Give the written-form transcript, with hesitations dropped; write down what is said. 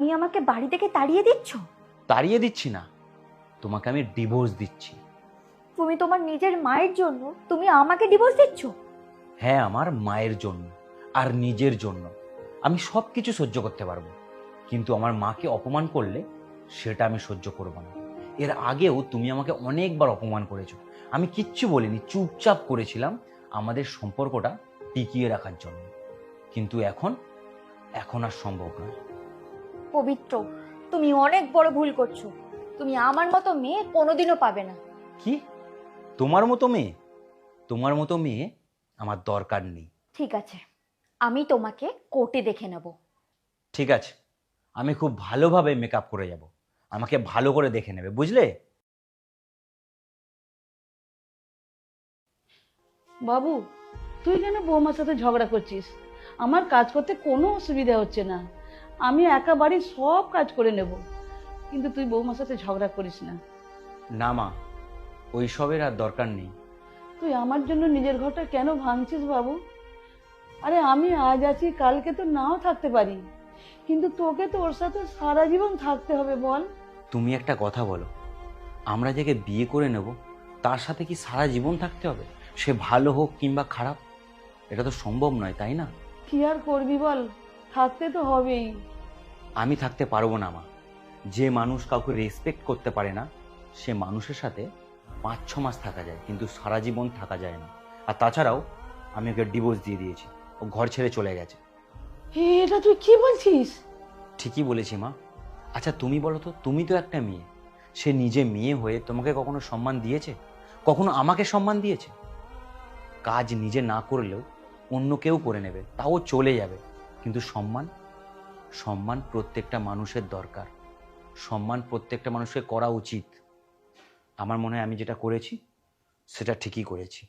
তুমি আমাকে বাড়ি থেকে তাড়িয়ে দিচ্ছ? তাড়িয়ে দিচ্ছি না, তোমাকে আমি ডিভোর্স দিচ্ছি। তুমি তোমার নিজের মায়ের জন্য তুমি আমাকে ডিভোর্স দিচ্ছ? হ্যাঁ, আমার মায়ের জন্য আর নিজের জন্য আমি সব কিছু সহ্য করতে পারবো, কিন্তু আমার মাকে অপমান করলে সেটা আমি সহ্য করব না। এর আগেও তুমি আমাকে অনেকবার অপমান করেছো, আমি কিচ্ছু বলিনি, চুপচাপ করেছিলাম আমাদের সম্পর্কটা টিকিয়ে রাখার জন্য। কিন্তু এখন এখন আর সম্ভব নয়। পবিত্র, তুমি অনেক বড় ভুল করছো। তুমি আমার মতো মেয়ে কোনোদিনও পাবে না। কি? তোমার মতো মেয়ে? তোমার মতো মেয়ে আমার দরকার নেই। ঠিক আছে, আমি তোমাকে কোর্টে দেখে নেব। ঠিক আছে, আমি খুব ভালোভাবে মেকআপ করে যাব, আমাকে ভালো করে দেখে নেবে, বুঝলে? বাবু, তুই কেন বৌমার সাথে ঝগড়া করছিস? আমার কাজ করতে কোনো অসুবিধা হচ্ছে না, আমি একা বাড়ির সব কাজ করে নেব, কিন্তু তুই বৌমার সাথে ঝগড়া করিস না। না মা, ওইসবের আর দরকার নেই। তুই আমার জন্য নিজের ঘরটা কেন ভাঙছিস বাবু? আরে আমি আজ আছি, কালকে তো নাও থাকতে পারি, কিন্তু তোকে তো ওর সাথে সারা জীবন থাকতে হবে, বল? তুমি একটা কথা বলো, আমরা যাকে বিয়ে করে নেব তার সাথে কি সারা জীবন থাকতে হবে? সে ভালো হোক কিংবা খারাপ, এটা তো সম্ভব নয়, তাই না? কি আর করবি বল, থাকতে তো হবেই। আমি থাকতে পারবো না মা। যে মানুষ কাউকে রেসপেক্ট করতে পারে না, সে মানুষের সাথে 5-6 মাস থাকা যায়, কিন্তু সারা জীবন থাকা যায় না। আর তাছাড়াও আমি ওকে ডিভোর্স দিয়ে দিয়েছি, ও ঘর ছেড়ে চলে গেছে। এটা তুই কি বলছিস? ঠিকই বলেছি মা। আচ্ছা তুমি বলো তো, তুমি তো একটা মেয়ে, সে নিজে মেয়ে হয়ে তোমাকে কখনো সম্মান দিয়েছে? কখনো আমাকে সম্মান দিয়েছে? কাজ নিজে না করলেও অন্য কেউ করে নেবে, তাও চলে যাবে, কিন্তু সম্মান, সম্মান প্রত্যেকটা মানুষের দরকার। সম্মান প্রত্যেকটা মানুষকে করা উচিত। আমার মনে হয় আমি যেটা করেছি সেটা ঠিকই করেছি।